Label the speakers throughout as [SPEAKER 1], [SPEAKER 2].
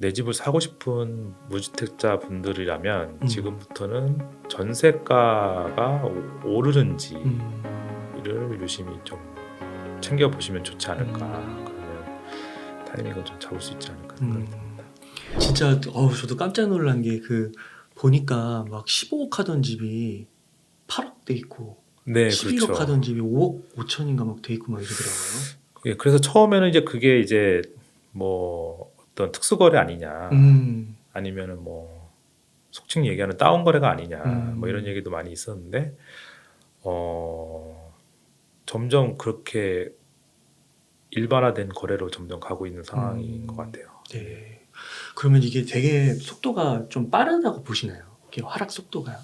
[SPEAKER 1] 내 집을 사고 싶은 무주택자 분들이라면
[SPEAKER 2] 음.
[SPEAKER 1] 지금부터는 전세가가 오르는지를
[SPEAKER 2] 음.
[SPEAKER 1] 유심히 좀 챙겨보시면 좋지 않을까.
[SPEAKER 2] 음.
[SPEAKER 1] 그러면 타이밍을 좀 잡을 수 있지 않을까 생각이 듭니다.
[SPEAKER 2] 진짜 저도 깜짝 놀란 게 보니까 막 15억 하던 집이 8억 돼 있고
[SPEAKER 1] 네,
[SPEAKER 2] 11억
[SPEAKER 1] 그렇죠.
[SPEAKER 2] 하던 집이 5억 5천인가 막 돼 있고 막 이러더라고요.
[SPEAKER 1] 예, 그래서 처음에는 이제 그게 이제 뭐 어떤 특수거래 아니냐, 아니면은 뭐 속칭 얘기하는 다운거래가 아니냐, 뭐 이런 얘기도 많이 있었는데 점점 그렇게 일반화된 거래로 점점 가고 있는 상황인 것 같아요.
[SPEAKER 2] 네. 그러면 이게 되게 속도가 좀 빠르다고 보시나요? 이게 하락 속도가요?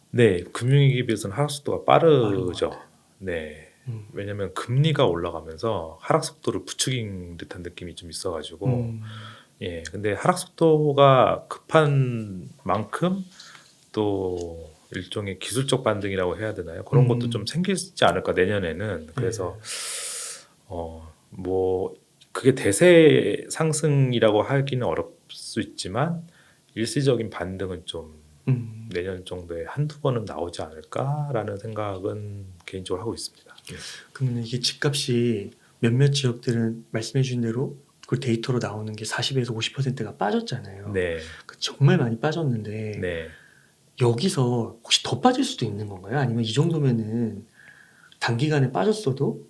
[SPEAKER 1] 네, 금융위기에 비해서는 하락 속도가
[SPEAKER 2] 빠른 것
[SPEAKER 1] 빠르죠.
[SPEAKER 2] 같아요.
[SPEAKER 1] 네.
[SPEAKER 2] 음.
[SPEAKER 1] 왜냐면 금리가 올라가면서 하락 속도를 부추긴 듯한 느낌이 좀 있어가지고 예, 근데 하락 속도가 급한 만큼 또 일종의 기술적 반등이라고 해야 되나요? 그런 것도 좀 생기지 않을까 내년에는. 그래서 뭐 그게 대세 상승이라고 하기는 어렵을 수 있지만 일시적인 반등은 좀 내년 정도에 한두 번은 나오지 않을까라는 생각은 개인적으로 하고 있습니다. 네.
[SPEAKER 2] 그러면 이게 집값이 몇몇 지역들은 말씀해 주신 대로 그 데이터로 나오는 게 40에서 50%가 빠졌잖아요.
[SPEAKER 1] 네,
[SPEAKER 2] 정말 많이 빠졌는데
[SPEAKER 1] 네.
[SPEAKER 2] 여기서 혹시 더 빠질 수도 있는 건가요? 아니면 이 정도면은 단기간에 빠졌어도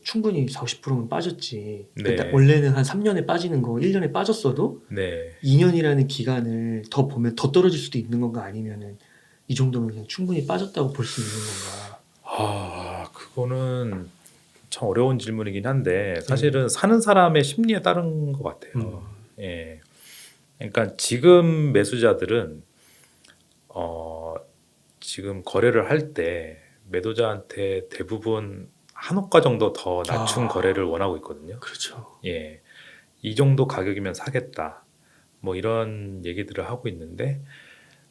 [SPEAKER 2] 충분히 40, 50%면 빠졌지.
[SPEAKER 1] 네.
[SPEAKER 2] 원래는 한 3년에 빠지는 거 1년에 빠졌어도
[SPEAKER 1] 네.
[SPEAKER 2] 2년이라는 기간을 더 보면 더 떨어질 수도 있는 건가, 아니면은 이 정도면 그냥 충분히 빠졌다고 볼 수 있는 건가?
[SPEAKER 1] 그거는 참 어려운 질문이긴 한데 사실은 사는 사람의 심리에 따른 것 같아요. 예. 그러니까 지금 매수자들은 지금 거래를 할 때 매도자한테 대부분 한 호가 정도 더 낮춘 거래를 원하고 있거든요.
[SPEAKER 2] 그렇죠.
[SPEAKER 1] 예. 이 정도 가격이면 사겠다. 뭐 이런 얘기들을 하고 있는데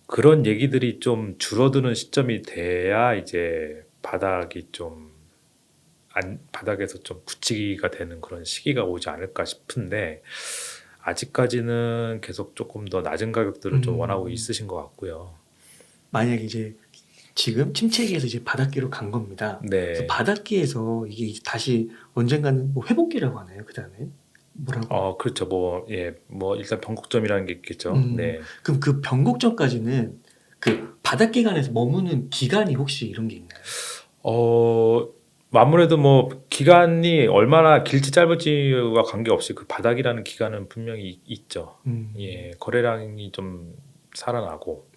[SPEAKER 1] 그런 얘기들이 좀 줄어드는 시점이 돼야 이제 바닥에서 좀 굳히기가 되는 그런 시기가 오지 않을까 싶은데 아직까지는 계속 조금 더 낮은 가격들을 좀 원하고 있으신 것 같고요.
[SPEAKER 2] 만약에 이제 지금 침체기에서 이제 바닥기로 간 겁니다. 그래서
[SPEAKER 1] 네.
[SPEAKER 2] 바닥기에서 이게 이제 다시 언젠가는 뭐 회복기라고 하나요? 그 다음에 뭐라고?
[SPEAKER 1] 그렇죠. 뭐 일단 변곡점이라는 게 있겠죠. 네.
[SPEAKER 2] 그럼 그 변곡점까지는 그 바닥기간에서 머무는 기간이 혹시 이런 게 있나요?
[SPEAKER 1] 아무래도 뭐 기간이 얼마나 길지 짧을지와 관계없이 그 바닥이라는 기간은 분명히 있죠. 예, 거래량이 좀 살아나고,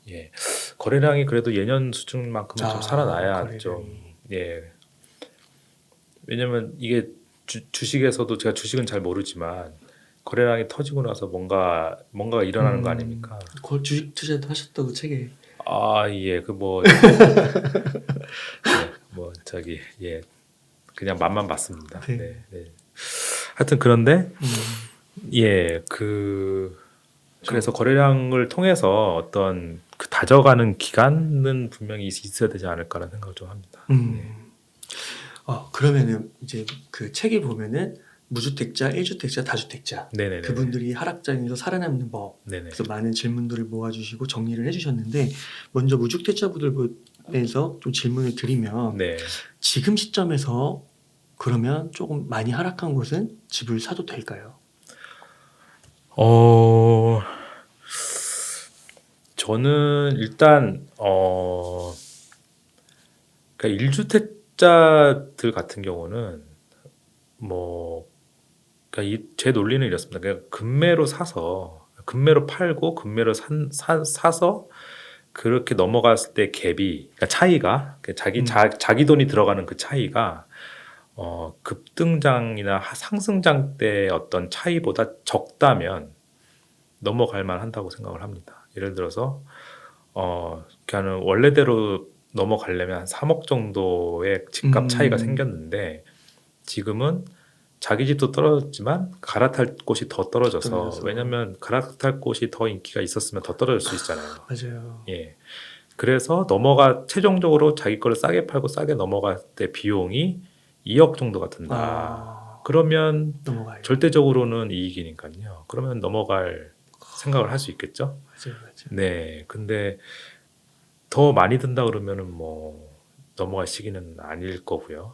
[SPEAKER 1] 예, 거래량이 그래도 예년 수준만큼은 좀 살아나야
[SPEAKER 2] 거래량이.
[SPEAKER 1] 좀, 예, 왜냐면 이게 주식에서도 제가 주식은 잘 모르지만 거래량이 터지고 나서 뭔가가 일어나는 거 아닙니까?
[SPEAKER 2] 주식 투자도 하셨다고 책에.
[SPEAKER 1] 예, 예, 그냥 맛만 봤습니다.
[SPEAKER 2] 네.
[SPEAKER 1] 네, 네. 하여튼 그런데 예, 그래서 거래량을 통해서 어떤 그 다져가는 기간은 분명히 있어야 되지 않을까라는 생각을 좀 합니다. 네.
[SPEAKER 2] 그러면은 이제 그 책에 보면은 무주택자, 1주택자, 다주택자
[SPEAKER 1] 네네네.
[SPEAKER 2] 그분들이 하락장에서 살아남는 법,
[SPEAKER 1] 네네.
[SPEAKER 2] 그래서 많은 질문들을 모아주시고 정리를 해주셨는데, 먼저 무주택자분들에서 좀 질문을 드리면
[SPEAKER 1] 네.
[SPEAKER 2] 지금 시점에서 그러면 조금 많이 하락한 곳은 집을 사도 될까요?
[SPEAKER 1] 저는 일단 그러니까 1주택자들 같은 경우는 그러니까 제 논리는 이렇습니다. 그러니까 금매로 사서 금매로 팔고 금매로 사서 그렇게 넘어갔을 때 갭이 그러니까 차이가 자기 돈이 들어가는 그 차이가 급등장이나 상승장 때 어떤 차이보다 적다면 넘어갈 만한다고 생각을 합니다. 예를 들어서 그냥 원래대로 넘어가려면 한 3억 정도의 집값 차이가 생겼는데 지금은 자기 집도 떨어졌지만 갈아탈 곳이 더 떨어져서 왜냐면 갈아탈 곳이 더 인기가 있었으면 더 떨어질 수 있잖아요.
[SPEAKER 2] 맞아요.
[SPEAKER 1] 예. 그래서 최종적으로 자기 거를 싸게 팔고 싸게 넘어갈 때 비용이 2억 정도가 든다. 그러면
[SPEAKER 2] 넘어가요.
[SPEAKER 1] 절대적으로는 이익이니까요. 그러면 넘어갈 생각을 할 수 있겠죠.
[SPEAKER 2] 맞아요, 맞아요.
[SPEAKER 1] 네, 근데 더 많이 든다 그러면은 뭐 넘어갈 시기는 아닐 거고요.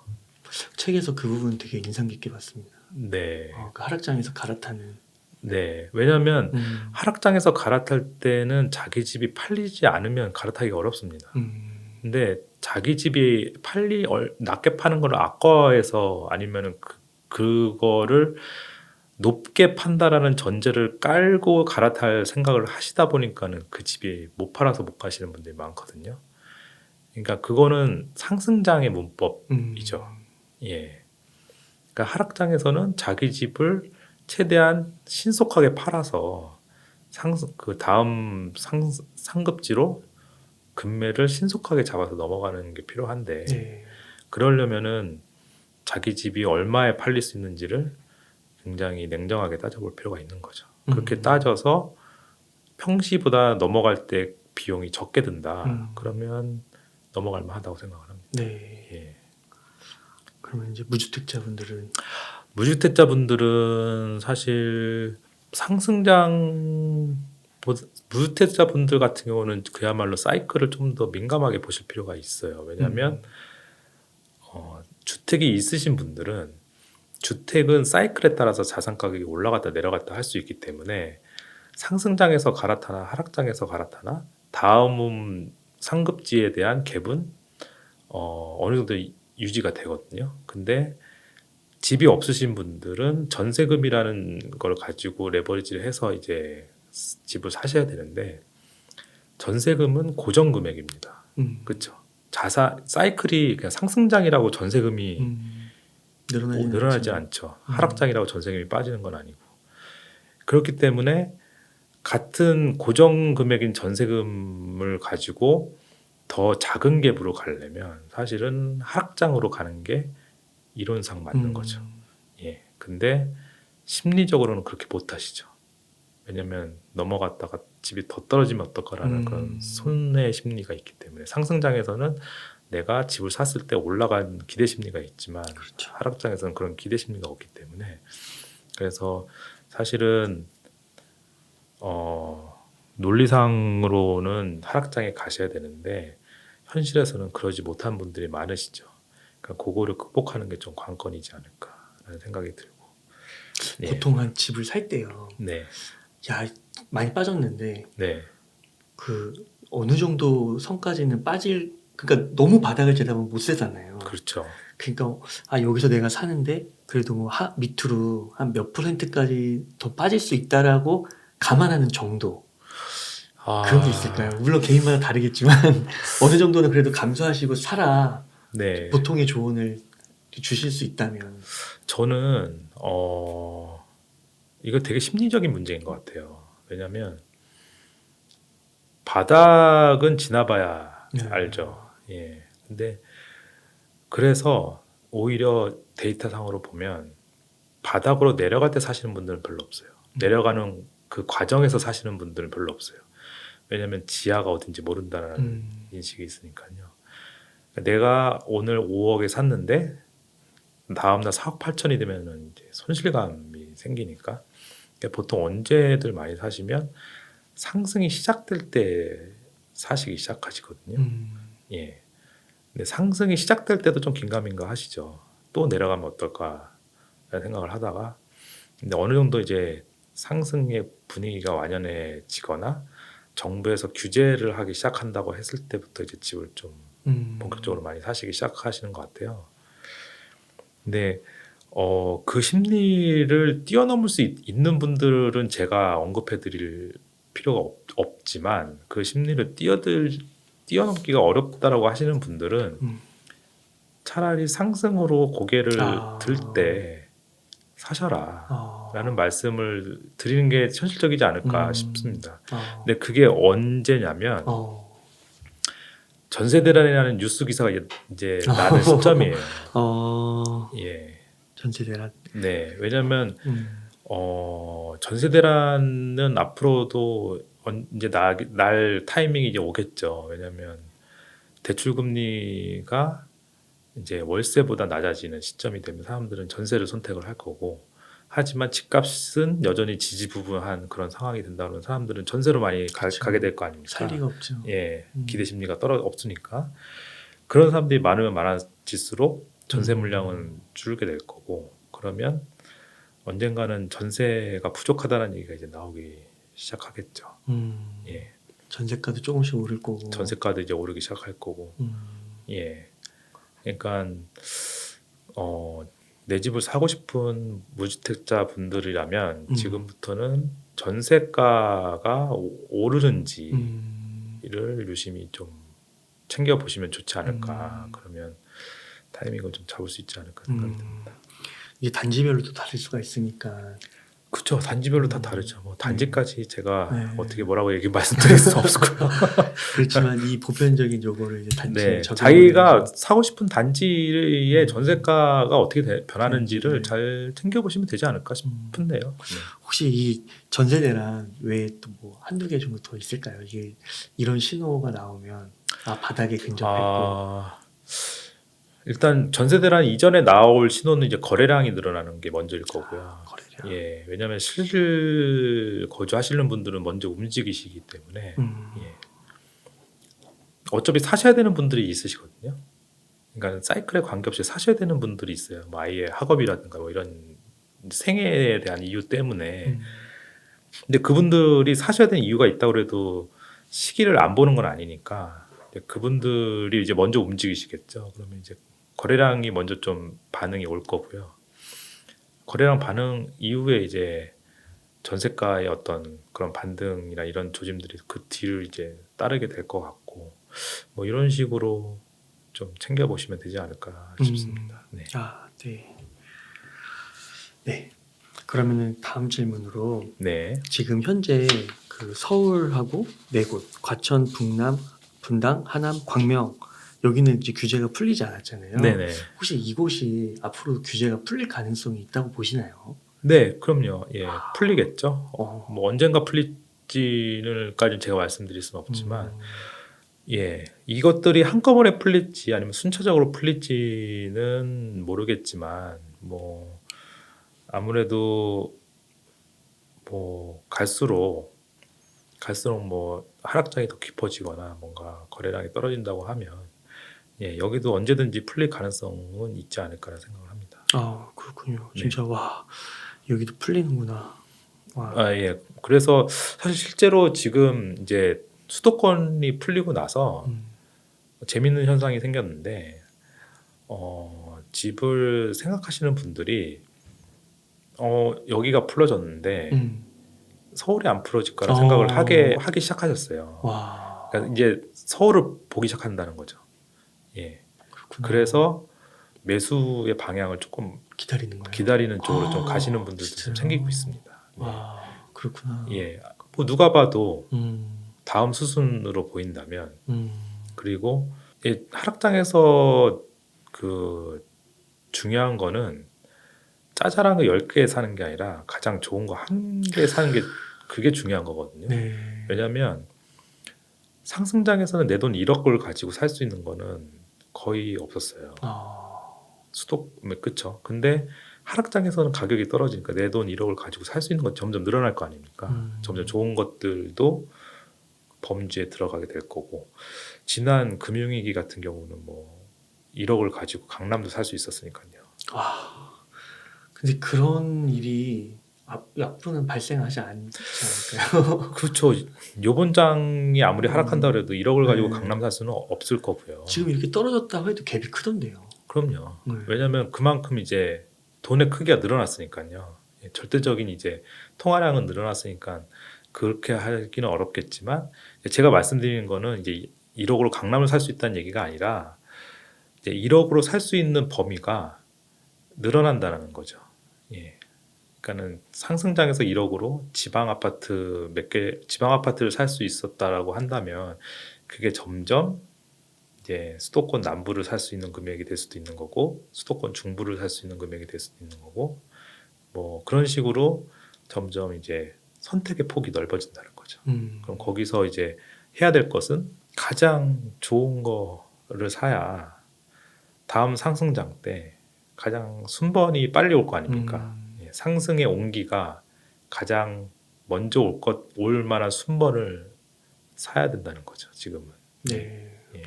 [SPEAKER 2] 책에서 그 부분 되게 인상 깊게 봤습니다.
[SPEAKER 1] 네,
[SPEAKER 2] 그 하락장에서 갈아타는.
[SPEAKER 1] 네. 왜냐하면
[SPEAKER 2] 음,
[SPEAKER 1] 하락장에서 갈아탈 때는 자기 집이 팔리지 않으면 갈아타기가 어렵습니다. 근데 자기 집이 낮게 파는 걸 아까워해서 아니면은 그거를 높게 판다라는 전제를 깔고 갈아탈 생각을 하시다 보니까는 그 집이 못 팔아서 못 가시는 분들이 많거든요. 그러니까 그거는 상승장의 문법이죠. 예. 그러니까 하락장에서는 자기 집을 최대한 신속하게 팔아서 그 다음 상급지로 금매를 신속하게 잡아서 넘어가는 게 필요한데
[SPEAKER 2] 네.
[SPEAKER 1] 그러려면은 자기 집이 얼마에 팔릴 수 있는지를 굉장히 냉정하게 따져볼 필요가 있는 거죠. 그렇게 따져서 평시보다 넘어갈 때 비용이 적게 든다. 그러면 넘어갈 만하다고 생각을 합니다.
[SPEAKER 2] 네.
[SPEAKER 1] 예.
[SPEAKER 2] 그러면 이제 무주택자분들은
[SPEAKER 1] 무주택자분들은 사실 무주택자분들 같은 경우는 그야말로 사이클을 좀 더 민감하게 보실 필요가 있어요. 왜냐하면 주택이 있으신 분들은 주택은 사이클에 따라서 자산 가격이 올라갔다 내려갔다 할 수 있기 때문에 상승장에서 갈아타나 하락장에서 갈아타나 다음 상급지에 대한 갭은 어느 정도 유지가 되거든요. 근데 집이 없으신 분들은 전세금이라는 걸 가지고 레버리지를 해서 이제 집을 사셔야 되는데 전세금은 고정 금액입니다. 그렇죠? 사이클이 그냥 상승장이라고 전세금이 늘어나지 않죠. 하락장이라고 전세금이 빠지는 건 아니고. 그렇기 때문에 같은 고정 금액인 전세금을 가지고 더 작은 갭으로 가려면 사실은 하락장으로 가는 게 이론상 맞는 거죠. 예. 근데 심리적으로는 그렇게 못 하시죠. 왜냐면 넘어갔다가 집이 더 떨어지면 어떨까라는 그런 손해 심리가 있기 때문에 상승장에서는 내가 집을 샀을 때 올라간 기대 심리가 있지만
[SPEAKER 2] 그렇죠.
[SPEAKER 1] 하락장에서는 그런 기대 심리가 없기 때문에 그래서 사실은 논리상으로는 하락장에 가셔야 되는데 현실에서는 그러지 못한 분들이 많으시죠. 그러니까 그거를 극복하는 게 좀 관건이지 않을까라는 생각이 들고. 예.
[SPEAKER 2] 보통 한 집을 살 때요.
[SPEAKER 1] 네,
[SPEAKER 2] 야, 많이 빠졌는데
[SPEAKER 1] 네,
[SPEAKER 2] 그 어느 정도 선까지는 그러니까 너무 바닥을 제다보면 못 세잖아요.
[SPEAKER 1] 그렇죠.
[SPEAKER 2] 그러니까 여기서 내가 사는데 그래도 뭐 밑으로 한 몇 %까지 더 빠질 수 있다라고 감안하는 정도. 그런 게 있을까요? 물론 개인마다 다르겠지만 어느 정도는 그래도 감수하시고 살아.
[SPEAKER 1] 네.
[SPEAKER 2] 보통의 조언을 주실 수 있다면.
[SPEAKER 1] 저는 이거 되게 심리적인 문제인 것 같아요. 왜냐하면 바닥은 지나봐야 알죠. 예. 근데 그래서 오히려 데이터상으로 보면 바닥으로 내려갈 때 사시는 분들은 별로 없어요. 내려가는 그 과정에서 사시는 분들은 별로 없어요. 왜냐하면 지하가 어딘지 모른다는 인식이 있으니까요. 내가 오늘 5억에 샀는데 다음날 4억 8천이 되면 이제 손실감이 생기니까 보통 언제들 많이 사시면 상승이 시작될 때 사시기 시작하시거든요. 예. 근데 상승이 시작될 때도 좀 긴가민가 하시죠. 또 내려가면 어떨까 생각을 하다가 근데 어느 정도 이제 상승의 분위기가 완연해지거나 정부에서 규제를 하기 시작한다고 했을 때부터 이제 집을 좀 본격적으로 많이 사시기 시작하시는 것 같아요. 근데 그 심리를 뛰어넘을 수 있는 분들은 제가 언급해드릴 필요가 없지만 그 심리를 뛰어넘기가 어렵다라고 하시는 분들은 차라리 상승으로 고개를 들 때 사셔라 라는 말씀을 드리는 게 현실적이지 않을까 싶습니다. 근데 그게 언제냐면 전세대란이라는 뉴스 기사가 이제 나는 시점이에요. 예.
[SPEAKER 2] 전세대란.
[SPEAKER 1] 네. 왜냐하면 전세대란은 앞으로도 이제 날 타이밍이 이제 오겠죠. 왜냐하면 대출 금리가 이제 월세보다 낮아지는 시점이 되면 사람들은 전세를 선택을 할 거고 하지만 집값은 여전히 지지부분한 그런 상황이 된다 그러면 사람들은 전세로 많이
[SPEAKER 2] 그쵸.
[SPEAKER 1] 가게 될 거 아닙니까?
[SPEAKER 2] 살 리가 없죠.
[SPEAKER 1] 예,
[SPEAKER 2] 음.
[SPEAKER 1] 기대 심리가 없으니까 그런 사람들이 많으면 많아질수록 전세 물량은 줄게 될 거고 그러면 언젠가는 전세가 부족하다는 얘기가 이제 나오기 시작하겠죠. 예,
[SPEAKER 2] 전세가도 조금씩 오를 거고.
[SPEAKER 1] 전세가도 이제 오르기 시작할 거고. 예, 그러니까 내 집을 사고 싶은 무주택자 분들이라면 지금부터는 전세가가 오르는지를 유심히 좀 챙겨 보시면 좋지 않을까. 그러면 타이밍을 좀 잡을 수 있지 않을까 생각이 듭니다.
[SPEAKER 2] 이게 단지별로 또 다를 수가 있으니까.
[SPEAKER 1] 그렇죠. 단지별로 다 다르죠. 뭐 단지까지 제가
[SPEAKER 2] 네.
[SPEAKER 1] 어떻게 뭐라고 말씀드릴 수 없을 거예요.
[SPEAKER 2] 그렇지만 이 보편적인 요거를 이제 단지에
[SPEAKER 1] 네,
[SPEAKER 2] 적용을
[SPEAKER 1] 자기가
[SPEAKER 2] 해서.
[SPEAKER 1] 사고 싶은 단지의 전세가가 어떻게 변하는지를 잘 챙겨보시면 되지 않을까 싶은데요. 네.
[SPEAKER 2] 혹시 이 전세 대란 외에 또 뭐 한두 개 정도 더 있을까요? 이게 이런 신호가 나오면 바닥에 근접했고.
[SPEAKER 1] 일단 전세 대란 이전에 나올 신호는 이제 거래량이 늘어나는 게 먼저일 거고요.
[SPEAKER 2] 거래량.
[SPEAKER 1] 예, 왜냐하면 실질 거주하시는 분들은 먼저 움직이시기 때문에 예. 어차피 사셔야 되는 분들이 있으시거든요. 그러니까 사이클에 관계없이 사셔야 되는 분들이 있어요. 뭐 아이의 학업이라든가 뭐 이런 생애에 대한 이유 때문에. 근데 그분들이 사셔야 되는 이유가 있다고 해도 시기를 안 보는 건 아니니까 그분들이 이제 먼저 움직이시겠죠. 그러면 이제 거래량이 먼저 좀 반응이 올 거고요. 거래량 반응 이후에 이제 전세가의 어떤 그런 반등이나 이런 조짐들이 그 뒤를 이제 따르게 될 것 같고 뭐 이런 식으로 좀 챙겨 보시면 되지 않을까 싶습니다. 네.
[SPEAKER 2] 네. 네. 그러면은 다음 질문으로
[SPEAKER 1] 네.
[SPEAKER 2] 지금 현재 그 서울하고 네 곳, 과천, 북남, 분당, 하남, 광명 여기는 이제 규제가 풀리지 않았잖아요.
[SPEAKER 1] 네네.
[SPEAKER 2] 혹시 이곳이 앞으로 규제가 풀릴 가능성이 있다고 보시나요?
[SPEAKER 1] 네, 그럼요. 예, 풀리겠죠. 뭐 언젠가 풀릴지는까지는 제가 말씀드릴 수는 없지만, 예, 이것들이 한꺼번에 풀릴지 아니면 순차적으로 풀릴지는 모르겠지만, 뭐 아무래도 뭐 갈수록 뭐 하락장이 더 깊어지거나 뭔가 거래량이 떨어진다고 하면, 예, 여기도 언제든지 풀릴 가능성은 있지 않을까라는 생각을 합니다.
[SPEAKER 2] 그렇군요.
[SPEAKER 1] 네.
[SPEAKER 2] 진짜 와 여기도 풀리는구나. 와.
[SPEAKER 1] 예. 그래서 사실 실제로 지금 이제 수도권이 풀리고 나서 재밌는 현상이 생겼는데, 집을 생각하시는 분들이 여기가 풀어졌는데 서울이 안 풀어질까라는 생각을 하기 시작하셨어요.
[SPEAKER 2] 와.
[SPEAKER 1] 그러니까 이제 서울을 보기 시작한다는 거죠. 예.
[SPEAKER 2] 그렇구나.
[SPEAKER 1] 그래서 매수의 방향을 조금
[SPEAKER 2] 기다리는 거예요.
[SPEAKER 1] 기다리는 쪽으로 좀 가시는 분들도 좀
[SPEAKER 2] 진짜요?
[SPEAKER 1] 생기고 있습니다. 네.
[SPEAKER 2] 와, 그렇구나.
[SPEAKER 1] 예, 뭐 누가 봐도
[SPEAKER 2] 음,
[SPEAKER 1] 다음 수순으로 보인다면,
[SPEAKER 2] 음,
[SPEAKER 1] 그리고 이 하락장에서 그 중요한 거는 짜잘한 거 10개 사는 게 아니라 가장 좋은 거 한 개 사는 게 그게 중요한 거거든요.
[SPEAKER 2] 네.
[SPEAKER 1] 왜냐하면 상승장에서는 내 돈 1억을 가지고 살 수 있는 거는 거의 없었어요. 그쵸. 근데 하락장에서는 가격이 떨어지니까 내 돈 1억을 가지고 살 수 있는 건 점점 늘어날 거 아닙니까? 점점 좋은 것들도 범주에 들어가게 될 거고, 지난 금융위기 같은 경우는 뭐 1억을 가지고 강남도 살 수 있었으니까요.
[SPEAKER 2] 근데 그런 일이 앞으로는 발생하지 않지 않을까요?
[SPEAKER 1] 그렇죠. 요번 장이 아무리 하락한다 그래도 1억을 가지고
[SPEAKER 2] 네.
[SPEAKER 1] 강남 살 수는 없을 거고요.
[SPEAKER 2] 지금 이렇게 떨어졌다고 해도 갭이 크던데요.
[SPEAKER 1] 그럼요.
[SPEAKER 2] 네.
[SPEAKER 1] 왜냐하면 그만큼 이제 돈의 크기가 늘어났으니까요. 절대적인 이제 통화량은 늘어났으니까 그렇게 하기는 어렵겠지만, 제가 말씀드리는 거는 이제 1억으로 강남을 살 수 있다는 얘기가 아니라 이제 1억으로 살 수 있는 범위가 늘어난다는 거죠. 예. 그러니까는 상승장에서 1억으로 지방 아파트를 살 수 있었다라고 한다면 그게 점점 이제 수도권 남부를 살 수 있는 금액이 될 수도 있는 거고, 수도권 중부를 살 수 있는 금액이 될 수도 있는 거고, 뭐 그런 식으로 점점 이제 선택의 폭이 넓어진다는 거죠. 그럼 거기서 이제 해야 될 것은 가장 좋은 거를 사야 다음 상승장 때 가장 순번이 빨리 올 거 아닙니까? 예, 상승의 온기가 가장 먼저 올 만한 순번을 사야 된다는 거죠, 지금은.
[SPEAKER 2] 네.
[SPEAKER 1] 예.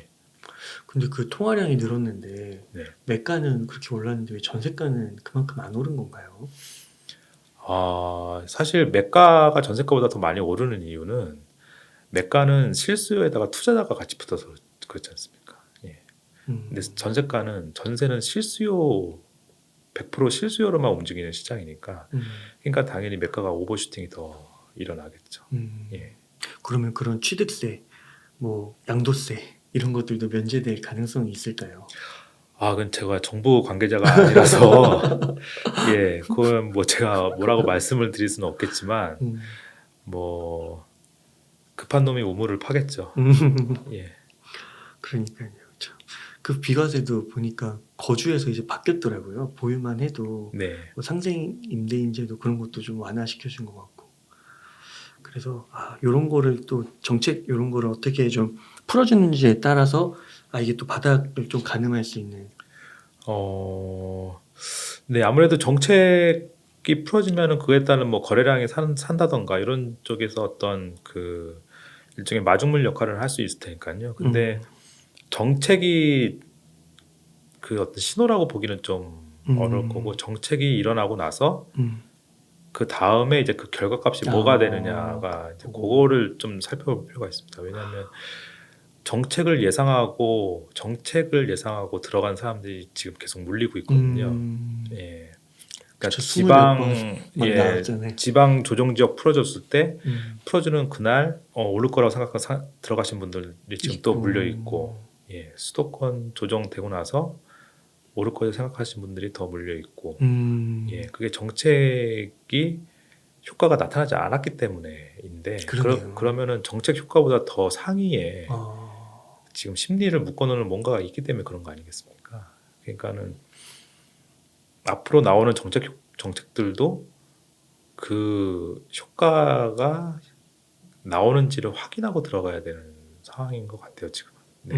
[SPEAKER 2] 근데 그 통화량이 늘었는데
[SPEAKER 1] 네.
[SPEAKER 2] 매가는 그렇게 올랐는데 왜 전세가는 그만큼 안 오른 건가요?
[SPEAKER 1] 사실 매가가 전세가보다 더 많이 오르는 이유는 매가는 실수요에다가 투자자가 같이 붙어서 그렇지 않습니까? 예. 근데 전세는 실수요 100% 실수요로만 움직이는 시장이니까 그러니까 당연히 매가가 오버슈팅이 더 일어나겠죠. 예.
[SPEAKER 2] 그러면 그런 취득세, 뭐 양도세 이런 것들도 면제될 가능성이 있을까요?
[SPEAKER 1] 그건 제가 정부 관계자가 아니라서 예, 그건 뭐 제가 뭐라고 말씀을 드릴 수는 없겠지만 뭐 급한 놈이 우물을 파겠죠. 예.
[SPEAKER 2] 그러니까요. 참. 그 비과세도 보니까 거주에서 이제 바뀌었더라고요. 보유만 해도
[SPEAKER 1] 네.
[SPEAKER 2] 뭐 상생 임대인제도 그런 것도 좀 완화시켜준 것 같고. 그래서 이런 거를 또 정책 이런 거를 어떻게 좀 풀어주는지에 따라서 이게 또 바닥을 좀 가늠할 수 있는.
[SPEAKER 1] 네, 아무래도 정책이 풀어지면은 그에 따른 뭐 거래량이 산다던가 이런 쪽에서 어떤 그 일종의 마중물 역할을 할 수 있을 테니까요. 근데 정책이 그 어떤 신호라고 보기는 좀 어려울 거고 정책이 일어나고 나서 그 다음에 이제 그 결과값이 뭐가 되느냐가 이제 그거를 좀 살펴볼 필요가 있습니다. 왜냐하면 정책을 예상하고 들어간 사람들이 지금 계속 물리고 있거든요. 예. 그러니까 지방 조정 지역 풀어줬을 때 풀어주는 그날 오를 거라고 생각하고 들어가신 분들이 지금 또 물려 있고, 예, 수도권 조정되고 나서 오를 거라고 생각하신 분들이 더 물려 있고, 예, 그게 정책이 효과가 나타나지 않았기 때문에인데, 그러면은 정책 효과보다 더 상위에 지금 심리를 묶어놓는 뭔가가 있기 때문에 그런 거 아니겠습니까? 그러니까는 앞으로 나오는 정책들도 그 효과가 나오는지를 확인하고 들어가야 되는 상황인 것 같아요, 지금. 네.